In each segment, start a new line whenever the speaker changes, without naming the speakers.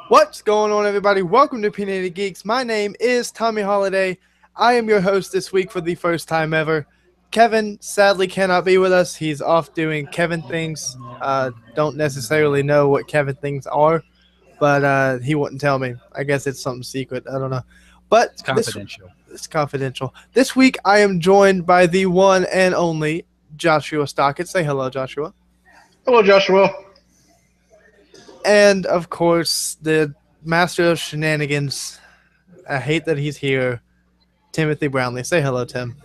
What's going on, everybody? Welcome to Opinionated Geeks. My name is Tommy Holiday. I am your host this week for the first time ever. Kevin sadly cannot be with us. He's off doing Kevin things. Don't necessarily know what Kevin things are, but he wouldn't tell me. I guess it's something secret. I don't know. But
It's confidential.
it's confidential. This week I am joined by the one and only Joshua Stockett. Say hello, Joshua.
Hello, Joshua.
And of course, the master of shenanigans. I hate that he's here. Timothy Brownlee. Say hello, Tim.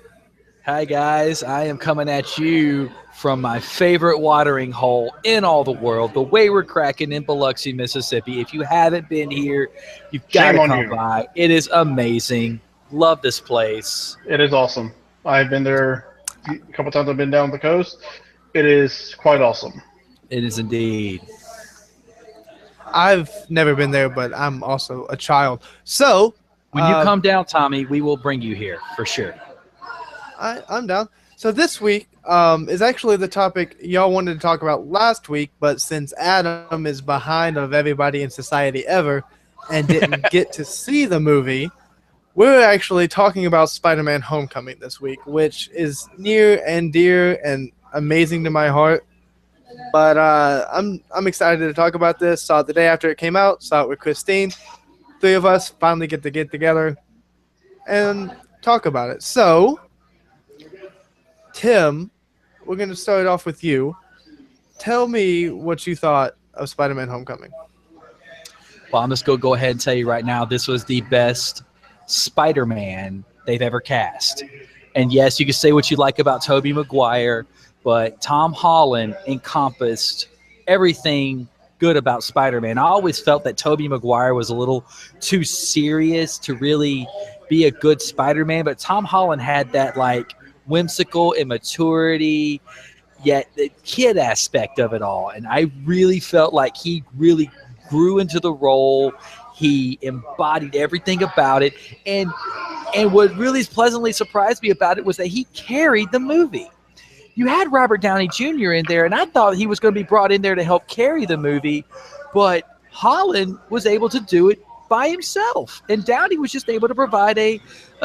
Hi, guys. I am coming at you from my favorite watering hole in all the world, the Wayward Kraken in Biloxi, Mississippi. If you haven't been here, you've got
Shame
to
on
come
you.
by. It is amazing. Love this place.
It is awesome. I've been there a couple times. I've been down the coast. It is quite awesome.
It is indeed.
I've never been there, but I'm also a child. So,
When you come down, Tommy, we will bring you here for sure.
I'm down. So this week is actually the topic y'all wanted to talk about last week, but since Adam is behind of everybody in society ever and didn't get to see the movie, we're actually talking about Spider-Man Homecoming this week, which is near and dear and amazing to my heart. But I'm excited to talk about this. Saw it the day after it came out. Saw it with Christine. Three of us finally get together and talk about it. So, Tim, we're going to start off with you. Tell me what you thought of Spider-Man Homecoming.
Well, I'm just going to go ahead and tell you right now, this was the best Spider-Man they've ever cast. And yes, you can say what you like about Tobey Maguire, but Tom Holland encompassed everything good about Spider-Man. I always felt that Tobey Maguire was a little too serious to really be a good Spider-Man, but Tom Holland had that like whimsical immaturity, yet the kid aspect of it all. And I really felt like he really grew into the role. He embodied everything about it. And what really pleasantly surprised me about it was that he carried the movie. You had Robert Downey Jr. in there, and I thought he was going to be brought in there to help carry the movie, but Holland was able to do it by himself, and Downey was just able to provide a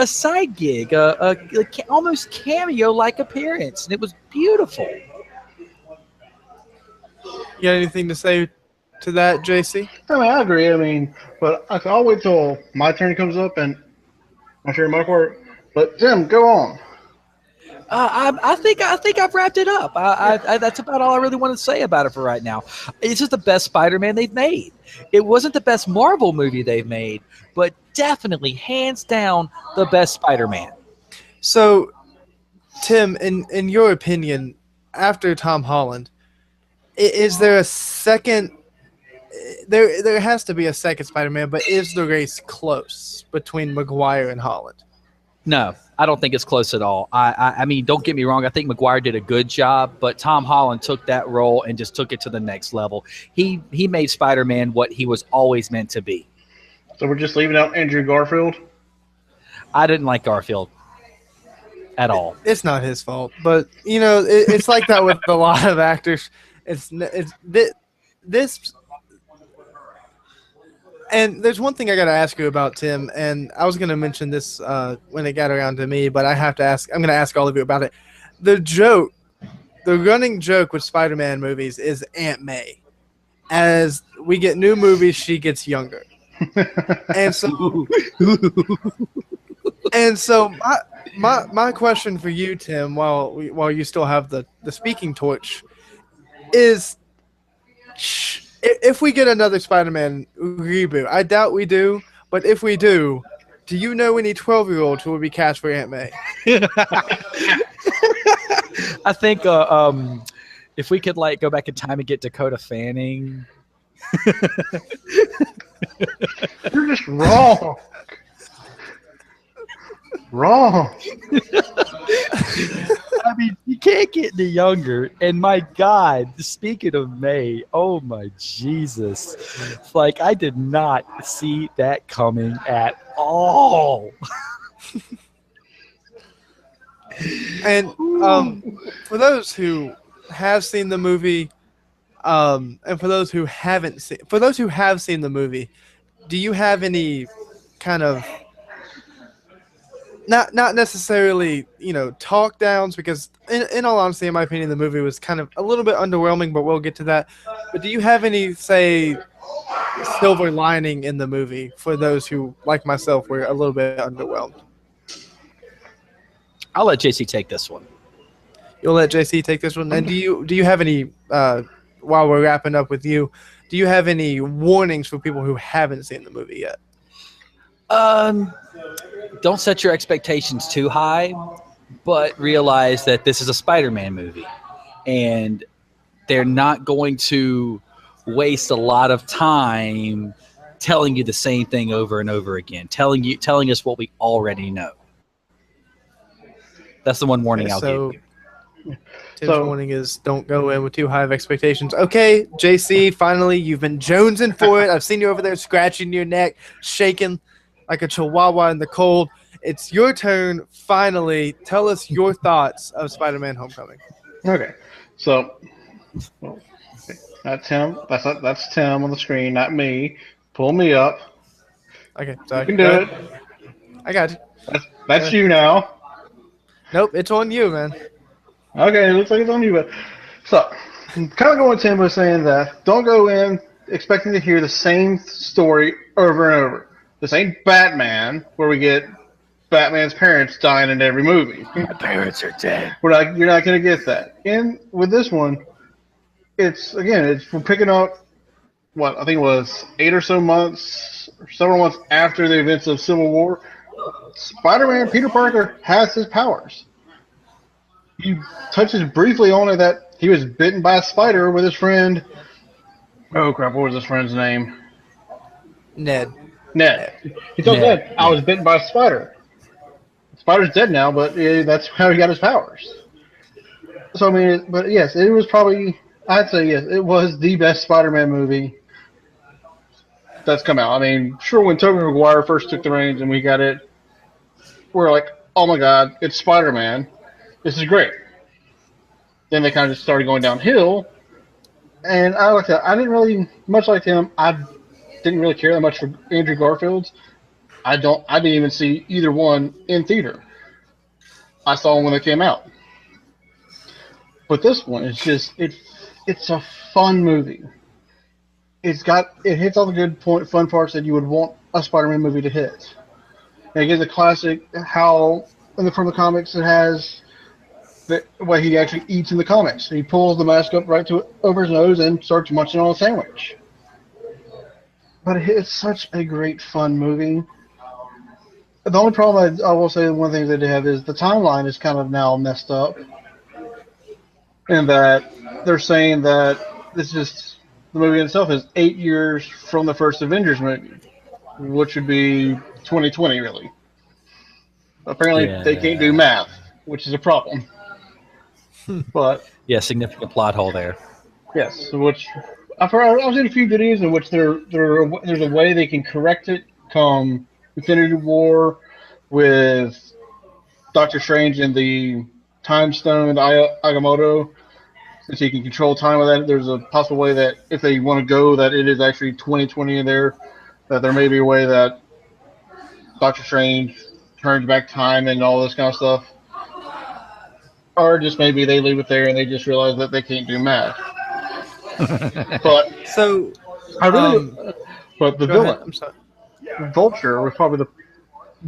side gig, a almost cameo-like appearance, and it was beautiful.
You got anything to say to that, JC?
I agree. But I'll wait till my turn comes up and I'll share my part. But Tim, go on.
I think I've wrapped it up. That's about all I really want to say about it for right now. It's just the best Spider-Man they've made. It wasn't the best Marvel movie they've made, but definitely, hands down, the best Spider-Man.
So, Tim, in your opinion, after Tom Holland, is there a second? There has to be a second Spider-Man, but is the race close between Maguire and Holland?
No, I don't think it's close at all. I mean, don't get me wrong. I think Maguire did a good job, but Tom Holland took that role and just took it to the next level. He made Spider-Man what he was always meant to be.
So we're just leaving out Andrew Garfield.
I didn't like Garfield at all.
It's not his fault, but it's like that with a lot of actors. It's this. And there's one thing I got to ask you about, Tim, and I was going to mention this when it got around to me, but I have to ask. I'm going to ask all of you about it. The running joke with Spider-Man movies is Aunt May. As we get new movies, she gets younger, and so my question for you, Tim, while you still have the speaking torch, is. If we get another Spider-Man reboot, I doubt we do, but if we do you know any 12-year-olds who would be cast for Aunt May?
I think if we could go back in time and get Dakota Fanning.
You're just wrong. Wrong.
I mean, you can't get any younger. And my God, speaking of May, oh my Jesus. I did not see that coming at all.
And for those who have seen the movie, And for those who haven't seen, for those who have seen the movie, do you have any kind of not necessarily talk downs, because in all honesty, in my opinion, the movie was kind of a little bit underwhelming, but we'll get to that. But do you have any, say, silver lining in the movie for those who, like myself, were a little bit underwhelmed?
I'll let JC take this one.
You'll let JC take this one. And do you have any, while we're wrapping up with you, do you have any warnings for people who haven't seen the movie yet?
Don't set your expectations too high, but realize that this is a Spider-Man movie, and they're not going to waste a lot of time telling you the same thing over and over again, telling us what we already know. That's the one warning I'll give you.
Tim's warning is don't go in with too high of expectations. Okay, JC, finally, you've been jonesing for it. I've seen you over there scratching your neck, shaking like a chihuahua in the cold. It's your turn, finally. Tell us your thoughts of Spider-Man Homecoming.
Okay, so that's him. That's Tim on the screen, not me. Pull me up.
Okay, sorry.
You can do it.
I got you.
That's you now.
Nope, it's on you, man.
Okay, it looks like it's on you. But so, kind of going with Tim was saying that don't go in expecting to hear the same story over and over. This ain't Batman, where we get Batman's parents dying in every movie.
My parents are dead.
You're not going to get that. And with this one, we're picking up what I think it was 8 or so months, or several months after the events of Civil War. Spider-Man Peter Parker has his powers. He touches briefly on it that he was bitten by a spider with his friend. Oh crap! What was his friend's name?
Ned.
He told Ned, "I was bitten by a spider." The spider's dead now, but that's how he got his powers. So I mean, but yes, it was probably. I'd say yes, it was the best Spider-Man movie that's come out. I mean, sure, when Tobey Maguire first took the reins and we got it, we're like, "Oh my God, it's Spider-Man! This is great." Then they kind of just started going downhill, and I didn't really much like him. I didn't really care that much for Andrew Garfield's. I didn't even see either one in theater. I saw them when they came out. But this one is just it's a fun movie. It hits all the good fun parts that you would want a Spider-Man movie to hit. And it gives a classic how from the comics it has what he actually eats in the comics. He pulls the mask up right over his nose and starts munching on a sandwich. But it's such a great fun movie. The only problem I will say, one thing that they have is the timeline is kind of now messed up, and that they're saying that the movie itself is 8 years from the first Avengers movie, which would be 2020 really. Apparently they can't do math, which is a problem. But
yeah, significant plot hole there.
Yes, which I've seen a few videos in which there's a way they can correct it come Infinity War with Doctor Strange and the Time Stone Agamotto, since he can control time with that. There's a possible way that if they want to go that it is actually 2020 in there, that there may be a way that Doctor Strange turns back time and all this kind of stuff. Or just maybe they leave it there and they just realize that they can't do math. But
so
I really, but the villain,
I'm sorry.
Vulture, was probably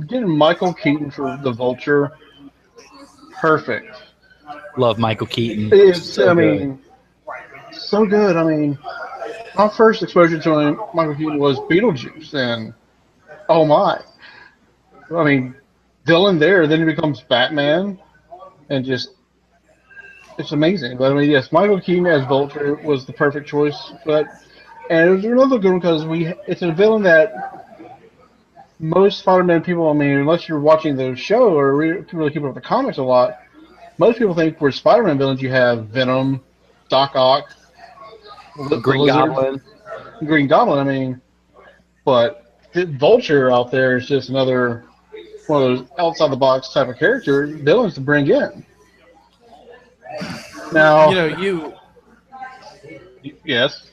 getting Michael Keaton for the Vulture. Perfect.
Love Michael Keaton.
So good. I mean, my first exposure to Michael Keaton was Beetlejuice, and oh my! I mean, villain there, then he becomes Batman, and just. It's amazing. But I mean, yes, Michael Keaton as Vulture was the perfect choice for that. And it was another good one because it's a villain that most Spider-Man people, I mean, unless you're watching the show or really keep up with the comics a lot, most people think for Spider-Man villains you have Venom, Doc Ock,
Green Goblin.
Green Goblin, I mean, but Vulture out there is just another one of those outside-the-box type of villains to bring in. Now, Yes.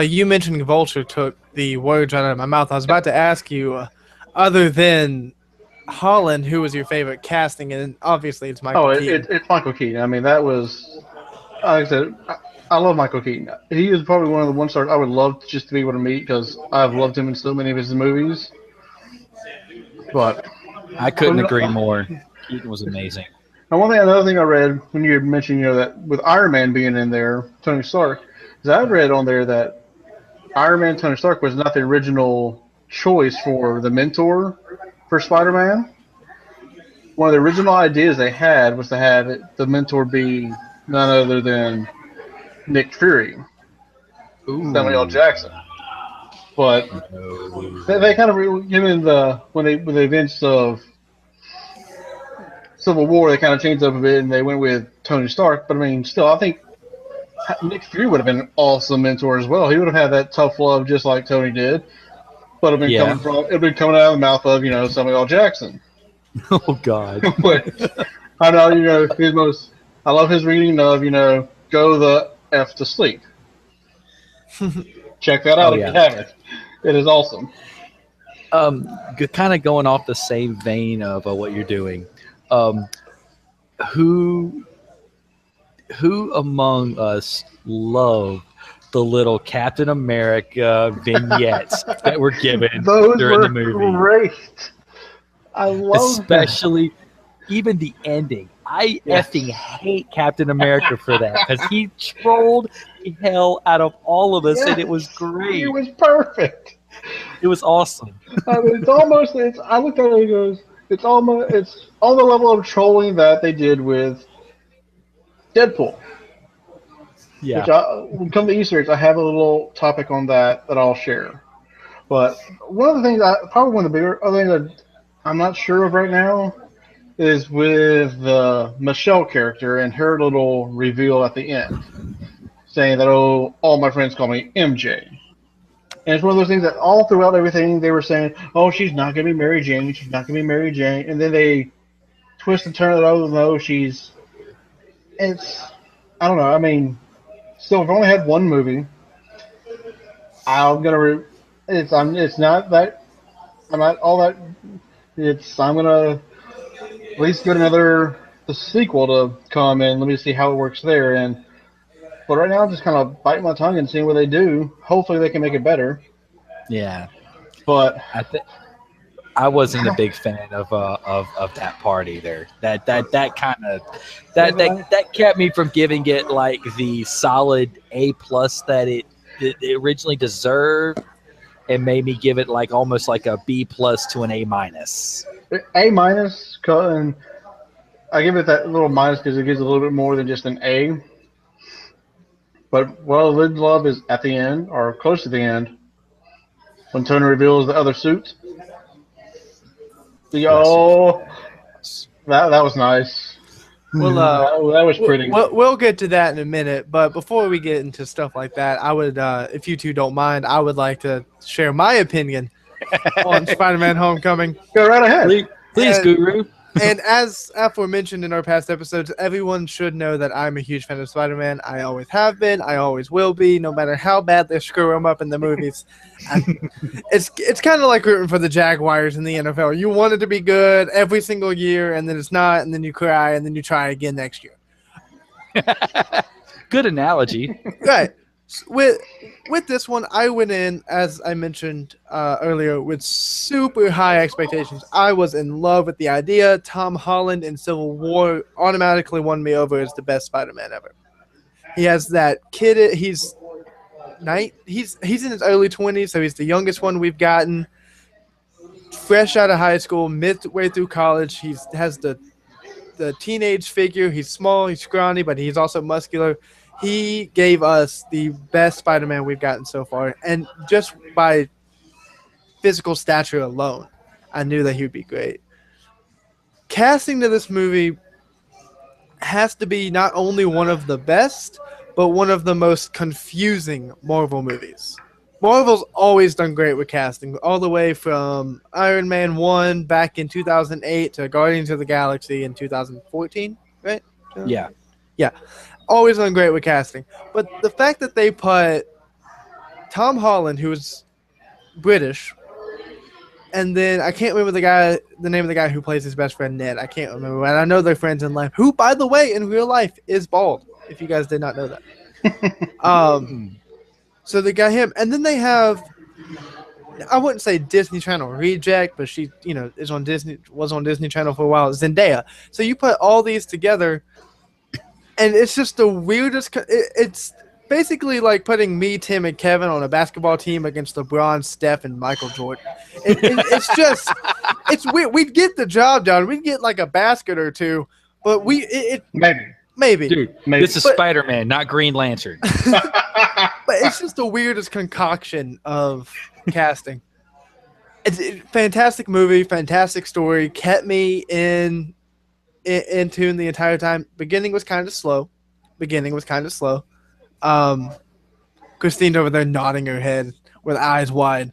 You mentioning Vulture took the words right out of my mouth. I was about to ask you, other than Holland, who was your favorite casting? And obviously, it's
Oh,
Michael Keaton.
it's Michael Keaton. I mean, that was like I said. I love Michael Keaton. He is probably one of the one stars I would love just to be able to meet because I've loved him in so many of his movies. But
I
but
couldn't agree more. Keaton was amazing.
and another thing I read when you had mentioned, that with Iron Man being in there, Tony Stark, is I read on there that Iron Man Tony Stark was not the original choice for the mentor for Spider-Man. One of the original ideas they had was to have the mentor be none other than Nick Fury, Samuel L.
Ooh.
Jackson. But they
No.
kind of given the when they with the events of Civil War, they kind of changed up a bit and they went with Tony Stark. But I mean, still, I think Nick Fury would have been an awesome mentor as well. He would have had that tough love just like Tony did, but
Yeah.
it'd been coming out of the mouth of Samuel L. Jackson.
Oh God.
Which I know his most. I love his reading of go the f to sleep. Check that
Oh
out if you
yeah.
haven't. It is awesome.
Kind of going off the same vein of what you're doing. Um, who who among us love the little Captain America vignettes that were given
Those
during the
were
movie?
great. I love them.
Especially even the ending. I effing
Yes.
hate Captain America for that because he trolled the hell out of all of us, and it was
Yes. It
great.
was perfect.
It was awesome.
I mean, it's almost. It's. I looked at it and it goes. It's almost. It's on the level of trolling that they did with Deadpool. Which
Yeah.
when it comes to Easter eggs, I have a little topic on that I'll share. But one of the things, probably one of the bigger other things that I'm not sure of right now is with the Michelle character and her little reveal at the end, saying that all my friends call me MJ. And it's one of those things that all throughout everything they were saying, oh, she's not gonna be Mary Jane, she's not gonna be Mary Jane, and then they twist and turn it. Oh no, she's. It's. I don't know. I mean, still, we've only had one movie. I'm gonna. It's. It's not that. I'm not all that. It's. I'm gonna at least get another the sequel to come and let me see how it works there. But right now, I'm just kind of biting my tongue and seeing what they do. Hopefully, they can make it better.
Yeah.
But
I think I wasn't a big fan of that part either. That kind of that kept me from giving it like the solid A+ that it originally deserved, and made me give it like almost like a B+ to an A-.
A minus, and I give it that little minus because it gives a little bit more than just an A. But well, Lid Love is at the end or close to the end when Tony reveals the other suit. The
Bless you.
that was nice.
Well,
That was pretty.
we'll get to that in a minute. But before we get into stuff like that, I would, if you two don't mind, I would like to share my opinion on Spider-Man: Homecoming.
Go right ahead.
Please,
And
Guru.
And as aforementioned in our past episodes, everyone should know that I'm a huge fan of Spider-Man. I always have been. I always will be, no matter how bad they screw him up in the movies. It's kind of like rooting for the Jaguars in the NFL. You want it to be good every single year, and then it's not, and then you cry, and then you try again next year.
Good analogy.
Right. With this one, I went in, as I mentioned earlier, with super high expectations. I was in love with the idea. Tom Holland in Civil War automatically won me over as the best Spider-Man ever. He has that kid. He's in his early 20s, so he's the youngest one we've gotten. Fresh out of high school, midway through college, he has the teenage figure. He's small, he's scrawny, but he's also muscular. He gave us the best Spider-Man we've gotten so far, and just by physical stature alone, I knew that he would be great. Casting to this movie has to be not only one of the best, but one of the most confusing Marvel movies. Marvel's always done great with casting, all the way from Iron Man 1 back in 2008 to Guardians of the Galaxy in 2014, right?
Yeah.
Yeah. always done great with casting. But the fact that they put Tom Holland, who was British, and then I can't remember the name of the guy who plays his best friend Ned. I can't remember, and I know they're friends in life. Who, by the way, in real life is bald. If you guys did not know that. So they got him, and then they have. I wouldn't say Disney Channel reject, but she, was on Disney Channel for a while. Zendaya. So you put all these together, and it's just the weirdest. It's basically like putting me, Tim, and Kevin on a basketball team against LeBron, Steph, and Michael Jordan. It's just, it's weird. We'd get the job done. We'd get like a basket or two, but maybe.
Dude,
Maybe.
this is Spider-Man, not Green Lantern.
But it's just the weirdest concoction of casting. It's a fantastic movie, fantastic story. Kept me in tune the entire time. Beginning was kind of slow. Christine over there nodding her head with eyes wide.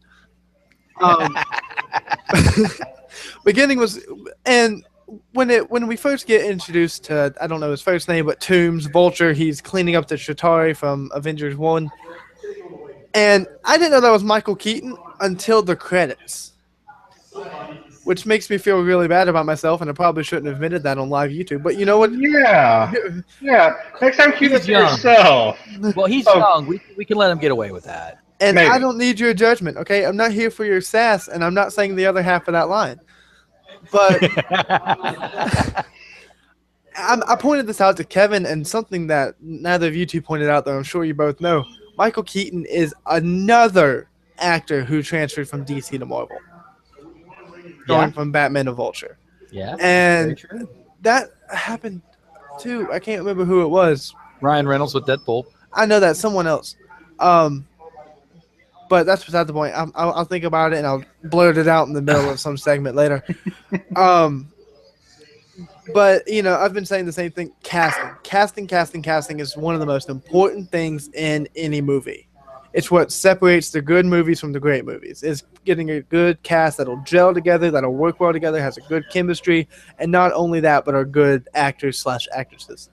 Beginning was, and when we first get introduced to, I don't know his first name, but Toombs, Vulture, he's cleaning up the Chitauri from Avengers 1. And I didn't know that was Michael Keaton until the credits, which makes me feel really bad about myself, and I probably shouldn't have admitted that on live YouTube. But you know what?
Yeah. Next time, keep it to yourself.
Well, he's young. We can let him get away with that.
And
Maybe.
I don't need your judgment, okay? I'm not here for your sass, and I'm not saying the other half of that line. But I pointed this out to Kevin, and something that neither of you two pointed out, though I'm sure you both know. Michael Keaton is another actor who transferred from DC to Marvel. Going from Batman to Vulture.
Yeah.
And that happened too. I can't remember who it was.
Ryan Reynolds with Deadpool.
I know that someone else. But that's beside the point. I'll think about it and I'll blurt it out in the middle of some segment later. But, I've been saying the same thing. Casting is one of the most important things in any movie. It's what separates the good movies from the great movies. Is getting a good cast that'll gel together, that'll work well together, has a good chemistry, and not only that, but are good actors/actresses.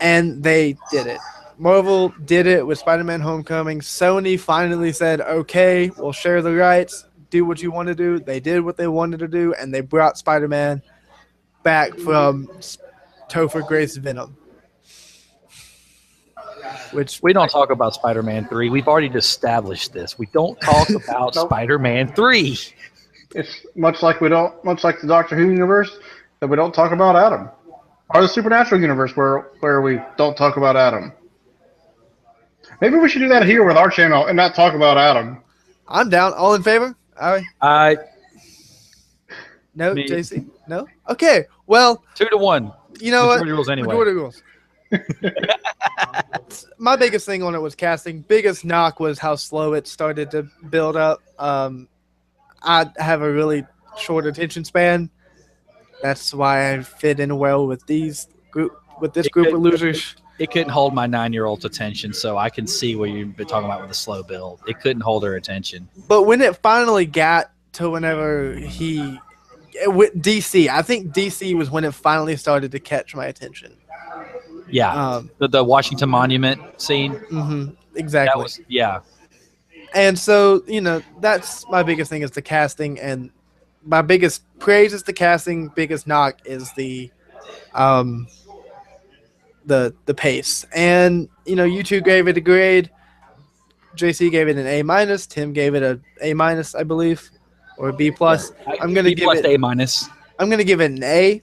And they did it. Marvel did it with Spider-Man Homecoming. Sony finally said, okay, we'll share the rights, do what you want to do. They did what they wanted to do, and they brought Spider-Man back from Topher Grace's Venom. Which
we don't talk about Spider-Man 3. We've already established this. We don't talk about Spider-Man 3.
It's much like the Doctor Who universe that we don't talk about Adam, or the Supernatural universe where we don't talk about Adam. Maybe we should do that here with our channel and not talk about Adam.
I'm down. All in favor?
I
No, JC? No? Okay. Well,
2-1.
You know
Majority rules anyway.
Majority rules. My biggest thing on it was casting. Biggest knock was how slow it started to build up. I have a really short attention span. That's why I fit in well with this group of losers.
It couldn't hold my 9-year-old's attention, so I can see what you've been talking about with the slow build. It couldn't hold her attention.
But when it finally got to whenever with DC, I think DC was when it finally started to catch my attention.
Yeah, the Washington Monument scene.
Mm-hmm, exactly. And so, that's my biggest thing is the casting, and my biggest praise is the casting. Biggest knock is the pace. And you two gave it a grade. JC gave it an A-. Tim gave it an A-, I believe, or a B+. I'm gonna give it
A-.
I'm gonna give it an A.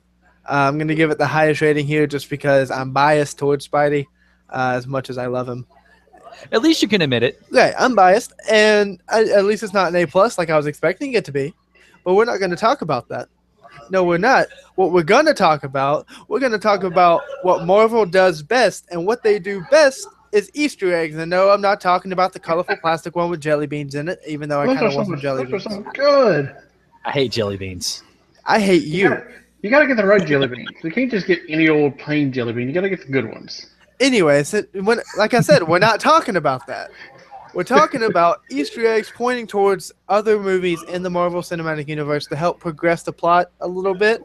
I'm gonna give it the highest rating here, just because I'm biased towards Spidey, as much as I love him.
At least you can admit it.
Yeah, I'm biased, and at least it's not an A+ like I was expecting it to be. But we're not going to talk about that. No, we're not. What we're going to talk about what Marvel does best, and what they do best is Easter eggs. And no, I'm not talking about the colorful plastic one with jelly beans in it, even though I kind of want some jelly beans.
Those are good.
I hate jelly beans.
I hate you.
You got to get the right jelly beans. You can't just get any old plain jelly bean. You got to get the good ones.
Anyway, like I said, we're not talking about that. We're talking about Easter eggs pointing towards other movies in the Marvel Cinematic Universe to help progress the plot a little bit.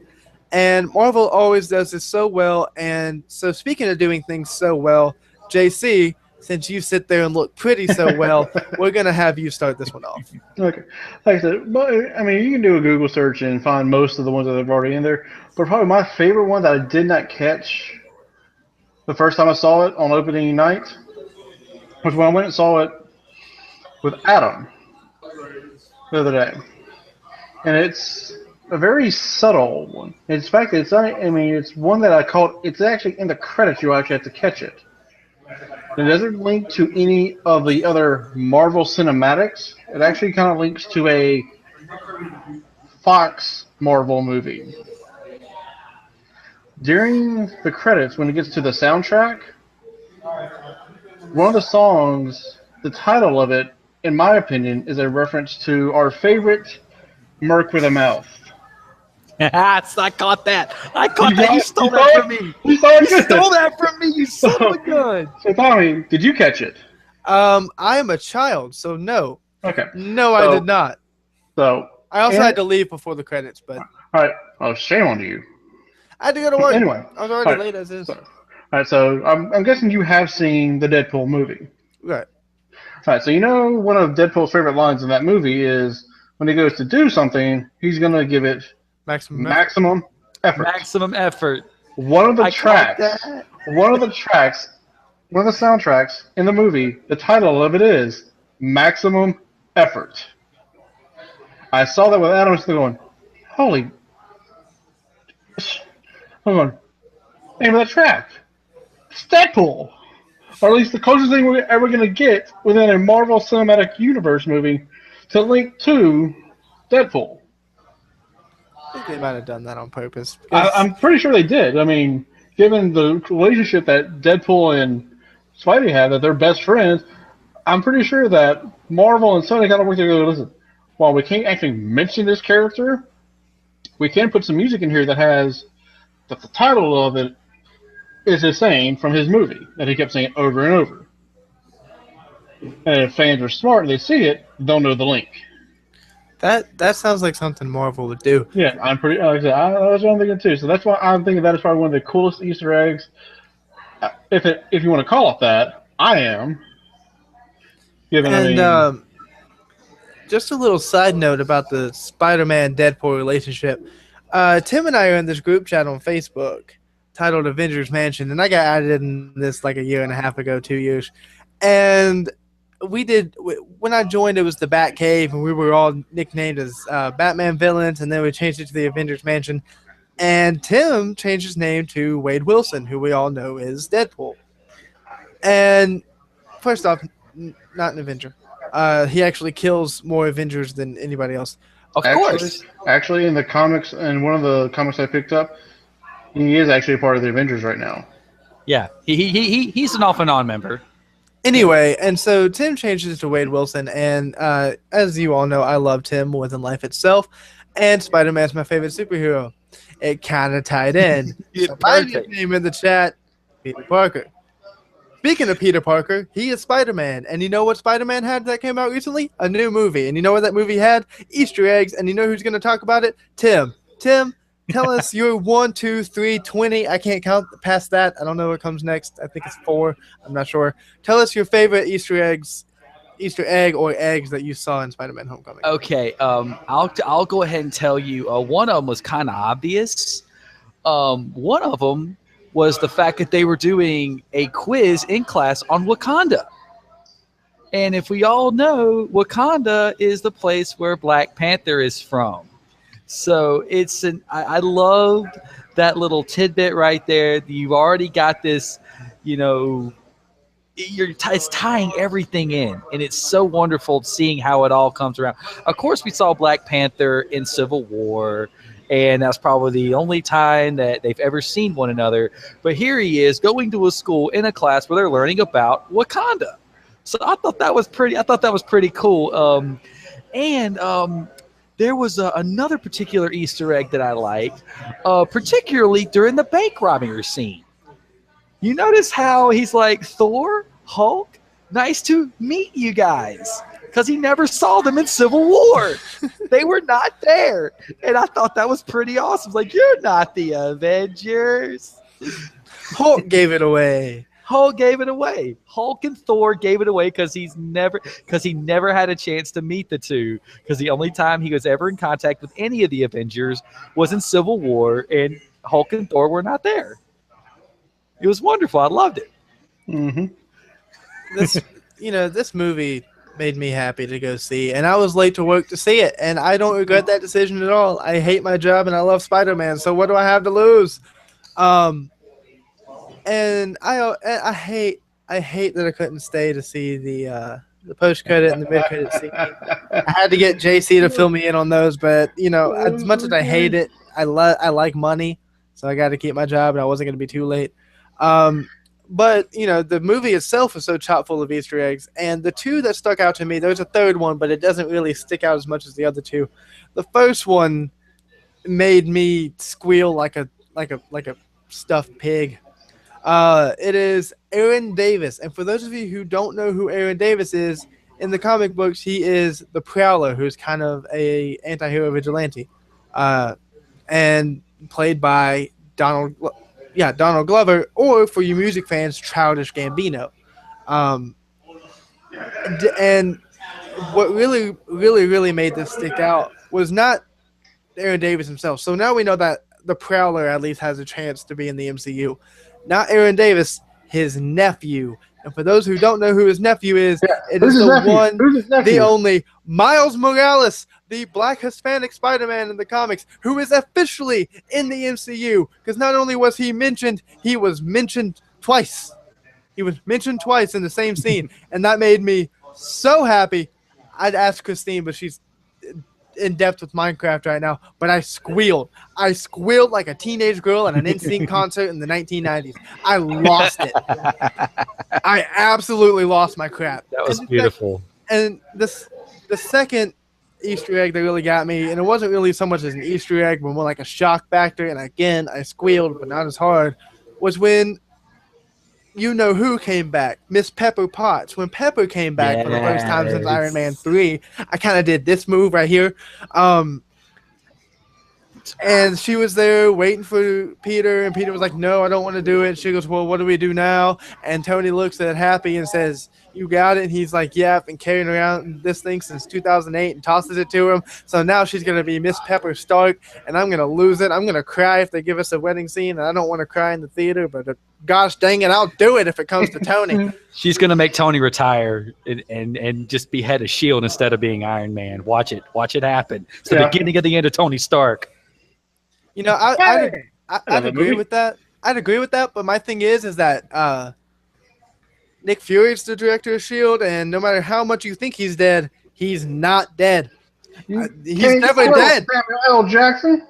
And Marvel always does this so well. And so, speaking of doing things so well, JC, since you sit there and look pretty so well, we're going to have you start this one off.
Okay. Like I said, but, I mean, you can do a Google search and find most of the ones that are already in there. But probably my favorite one that I did not catch the first time I saw it on opening night was when I went and saw it with Adam the other day. And it's a very subtle one. In fact, it's not, I mean, it's one that I caught, it's actually in the credits, you actually have to catch it. It doesn't link to any of the other Marvel cinematics. It actually kind of links to a Fox Marvel movie. During the credits, when it gets to the soundtrack, one of the songs, the title of it, in my opinion, is a reference to our favorite Merc with a Mouth.
I caught that. I caught that. You stole
saw
that
it?
from me.
You saw it?
You stole that from me. You son of a gun.
So, Tommy, did you catch it?
I am a child, so no.
Okay.
No, I did not.
So
I also had to leave before the credits, but
all right. Oh, shame on you.
I had to go to work.
Anyway,
I was already
all right.
late as is.
All right. So I'm guessing you have seen the Deadpool movie.
Right.
All right. So you know one of Deadpool's favorite lines in that movie is when he goes to do something, he's gonna give it
Maximum
effort.
Maximum effort.
One of the soundtracks in the movie, the title of it is Maximum Effort. I saw that with Adam still going, holy, hold on, name of that track, it's Deadpool. Or at least the closest thing we're ever going to get within a Marvel Cinematic Universe movie to link to Deadpool.
I think they might have done that on purpose.
I'm pretty sure they did. I mean, given the relationship that Deadpool and Spidey have, that they're best friends, I'm pretty sure that Marvel and Sony kind of worked together. Listen, while we can't actually mention this character, we can put some music in here that has that the title of it is the same from his movie that he kept saying over and over. And if fans are smart and they see it, they'll know the link.
That sounds like something Marvel would do.
Yeah, I'm pretty. Like I said, that's what I'm thinking too. So that's why I'm thinking that is probably one of the coolest Easter eggs. If you want to call it that, I am.
And just a little side note about the Spider-Man Deadpool relationship. Tim and I are in this group chat on Facebook titled Avengers Mansion, and I got added in this like a year and a half ago, 2 years. And when I joined, it was the Bat Cave, and we were all nicknamed as Batman villains, and then we changed it to the Avengers Mansion. And Tim changed his name to Wade Wilson, who we all know is Deadpool. And first off, not an Avenger. He actually kills more Avengers than anybody else.
Of course.
Actually, in the comics, and one of the comics I picked up, he is actually a part of the Avengers right now.
Yeah, he's an off and on member.
Anyway, and so Tim changes to Wade Wilson, and as you all know, I love Tim more than life itself, and Spider-Man's my favorite superhero. It kind of tied in. So my name in the chat, Peter Parker. Speaking of Peter Parker, he is Spider-Man, and you know what Spider-Man had that came out recently? A new movie, and you know what that movie had? Easter eggs, and you know who's going to talk about it? Tim. Tim, tell us your 1, 2, 3, 20. I can't count past that. I don't know what comes next. I think it's 4. I'm not sure. Tell us your favorite Easter egg or eggs that you saw in Spider-Man Homecoming.
Okay, I'll go ahead and tell you. One of them was kind of obvious. One of them was the fact that they were doing a quiz in class on Wakanda. And if we all know, Wakanda is the place where Black Panther is from. So I loved that little tidbit right there. You've already got this, it's tying everything in, and it's so wonderful seeing how it all comes around. Of course, we saw Black Panther in Civil War, and that's probably the only time that they've ever seen one another. But here he is going to a school in a class where they're learning about Wakanda. So I thought that was pretty cool. There was another particular Easter egg that I liked, particularly during the bank robbing scene. You notice how he's like, Thor, Hulk, nice to meet you guys, because he never saw them in Civil War. They were not there. And I thought that was pretty awesome. Like, you're not the Avengers.
Hulk gave it away.
Hulk gave it away. Hulk and Thor gave it away because he never had a chance to meet the two. Because the only time he was ever in contact with any of the Avengers was in Civil War, and Hulk and Thor were not there. It was wonderful. I loved it.
Mm-hmm.
This movie made me happy to go see, and I was late to work to see it, and I don't regret that decision at all. I hate my job and I love Spider-Man, so what do I have to lose? And I hate that I couldn't stay to see the post credit and the mid credit scene. I had to get JC to fill me in on those, but as much as I hate it, I like money, so I got to keep my job, and I wasn't going to be too late. But the movie itself is so chock full of Easter eggs, and the two that stuck out to me, there's a third one, but it doesn't really stick out as much as the other two. The first one made me squeal like a stuffed pig. It is Aaron Davis, and for those of you who don't know who Aaron Davis is, in the comic books, he is the Prowler, who's kind of a anti-hero vigilante, and played by Donald Glover, or for you music fans, Childish Gambino. And what really, really, really made this stick out was not Aaron Davis himself. So now we know that the Prowler at least has a chance to be in the MCU. Not Aaron Davis, his nephew. And for those who don't know who his nephew is, it is the only Miles Morales, the Black Hispanic Spider-Man in the comics, who is officially in the MCU. Because not only was he was mentioned twice. He was mentioned twice in the same scene. And that made me so happy. I'd ask Christine, but she's in depth with Minecraft right now, but I squealed like a teenage girl at an NSYNC concert in the 1990s. I lost it. I absolutely lost my crap.
That was beautiful.
And the second Easter egg that really got me, and it wasn't really so much as an Easter egg, but more like a shock factor, and again I squealed, but not as hard, was when who came back, Miss Pepper Potts. When Pepper came back for the first time since Iron Man 3, I kind of did this move right here. And she was there waiting for Peter, and Peter was like, no, I don't want to do it. She goes, well, what do we do now? And Tony looks at Happy and says, you got it. And he's like, yeah, I've been carrying around this thing since 2008, and tosses it to him. So now she's going to be Miss Pepper Stark, and I'm going to lose it. I'm going to cry if they give us a wedding scene, and I don't want to cry in the theater, but gosh dang it, I'll do it if it comes to Tony.
She's going to make Tony retire and just be head of S.H.I.E.L.D. instead of being Iron Man. Watch it happen. It's the beginning of the end of Tony Stark.
I'd agree with that. I'd agree with that, but my thing is that Nick Fury's the director of S.H.I.E.L.D., and no matter how much you think he's dead, he's not dead. He's never dead.
Samuel L. Jackson?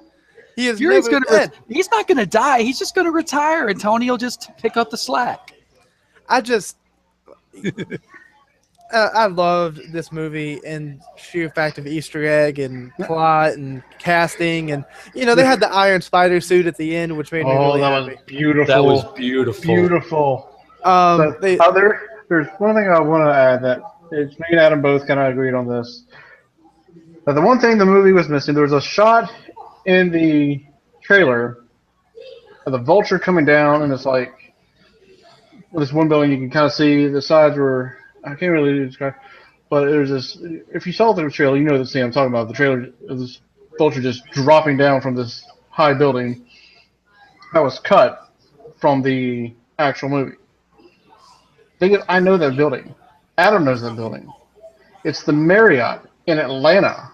He is never dead.
He's not going to die. He's just going to retire, and Tony will just pick up the slack.
I loved this movie in sheer fact of Easter egg and plot and casting, and they had the Iron Spider suit at the end, which made me really happy.
Was beautiful.
That was beautiful.
Beautiful. There's one thing I want to add that me and Adam both kind of agreed on this. But the one thing the movie was missing, there was a shot in the trailer of the Vulture coming down, and it's like this one building you can kind of see the sides were. I can't really describe, but there's this. If you saw the trailer, you know the scene I'm talking about. The trailer of this Vulture just dropping down from this high building. That was cut from the actual movie. I know that building. Adam knows that building. It's the Marriott in Atlanta.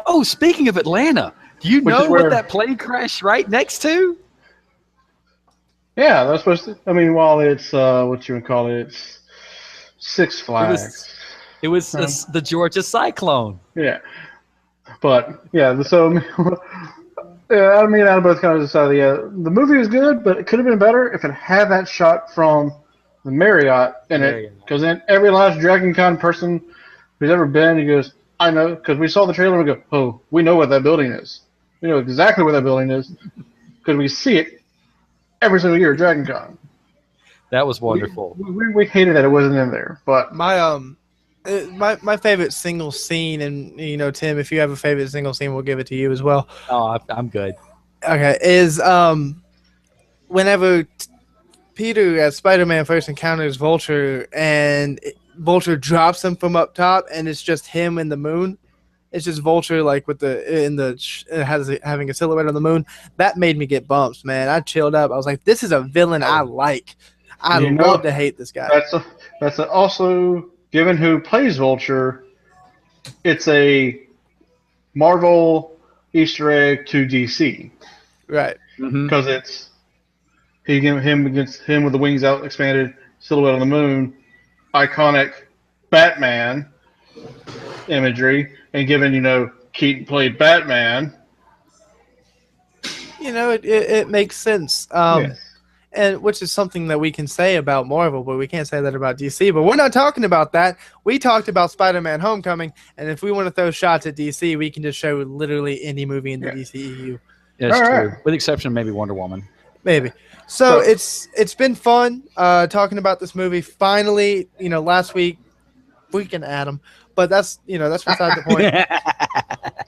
Oh, speaking of Atlanta, do you know what that plane crashed right next to?
Yeah, that's supposed to. I mean, while it's what you would call it, it's Six Flags.
It was the Georgia Cyclone.
Yeah, but yeah, so I mean, Adam both kind of decided, the movie was good, but it could have been better if it had that shot from the Marriott in it, because then every last Dragon Con person who's ever been, he goes, I know, because we saw the trailer and we go, oh, we know what that building is. We know exactly what that building is, because we see it every single year at Dragon Con.
That was wonderful.
We hated that it wasn't in there, but
my My favorite single scene, and Tim, if you have a favorite single scene, we'll give it to you as well.
Oh, I'm good.
Okay, is whenever Peter as Spider-Man first encounters Vulture, and Vulture drops him from up top, and it's just him and the moon. It's just Vulture like with the in the having a silhouette on the moon. That made me get bumps, man. I chilled up. I was like, this is a villain I like. I
You
love
know,
to hate this guy.
also given who plays Vulture, it's a Marvel Easter egg to DC
Right.
Hmm.
because it's him against him with the wings out, expanded silhouette on the moon, iconic Batman imagery, and given Keaton played Batman.
It makes sense.
Yes.
And which is something that we can say about Marvel, but we can't say that about DC. But we're not talking about that. We talked about Spider-Man: Homecoming, and if we want to throw shots at DC, we can just show literally any movie in the
Yeah.
DCEU,
Yeah, it's
All
true.
right.
With the exception of maybe Wonder Woman.
maybe. So
So
it's been fun talking about this movie. Finally, last week, freaking Adam, but that's beside the point.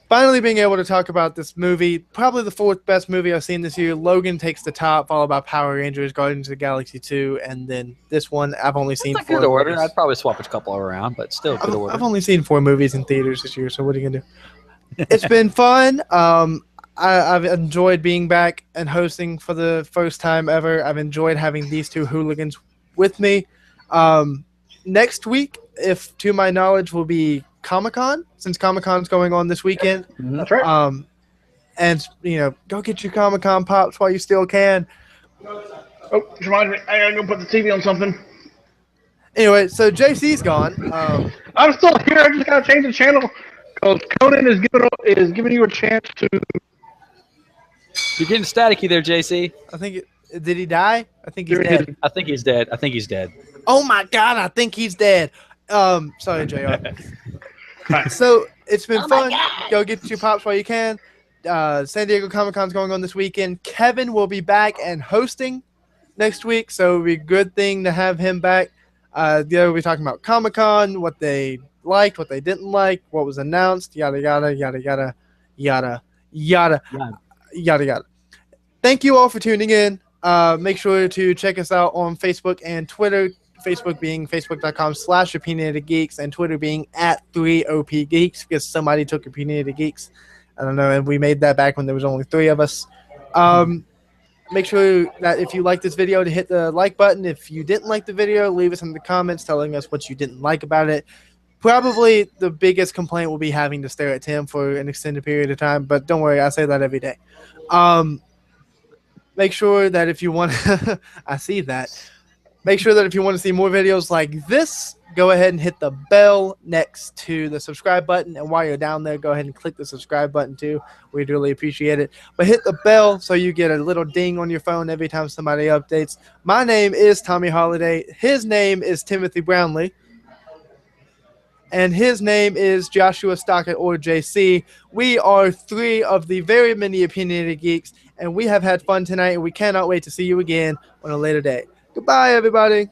Finally being able to talk about this movie, probably the fourth best movie I've seen this year. Logan takes the top, followed by Power Rangers, Guardians of the Galaxy 2, and then this one. I've only seen
It's a
four
good order.
movies.
I'd probably swap a couple around, but still good order.
I've only seen 4 movies in theaters this year, so what are you gonna do? It's been fun. I've enjoyed being back and hosting for the first time ever. I've enjoyed having these two hooligans with me. Next week, if to my knowledge, will be Comic-Con, since Comic-Con's going on this weekend.
Mhm.
that's right.
And go get your Comic-Con pops while you still can.
Oh, just reminded me. I gotta go put the TV on something.
Anyway, so JC's gone.
I'm still here. I just gotta change the channel because Conan is giving you a chance to.
You're getting staticky there, JC.
I think did he die? I think he's
There
dead.
is-
I think he's dead. I think he's dead.
Oh my god, I think he's dead. Sorry, JR. So it's been fun. Go get your pops while you can. San Diego Comic-Con's going on this weekend. Kevin will be back and hosting next week, so it'll be a good thing to have him back. We'll be talking about Comic-Con, what they liked, what they didn't like, what was announced, yada yada yada yada yada yada yada yada. Thank you all for tuning in. Make sure to check us out on Facebook and Twitter. Facebook being facebook.com/Opinionated Geeks, and Twitter being @3OP Geeks, because somebody took Opinionated Geeks. I don't know, and we made that back when there was only 3 of us. Make sure that if you like this video to hit the like button. If you didn't like the video, leave us in the comments telling us what you didn't like about it. Probably the biggest complaint will be having to stare at Tim for an extended period of time, but don't worry, I say that every day. Make sure that if you want I see that. Make sure that if you want to see more videos like this, go ahead and hit the bell next to the subscribe button. And while you're down there, go ahead and click the subscribe button too. We'd really appreciate it. But hit the bell so you get a little ding on your phone every time somebody updates. My name is Tommy Holiday. His name is Timothy Brownlee. And his name is Joshua Stockett, or JC. We are 3 of the very many opinionated geeks, and we have had fun tonight, and we cannot wait to see you again on a later day. Goodbye, everybody.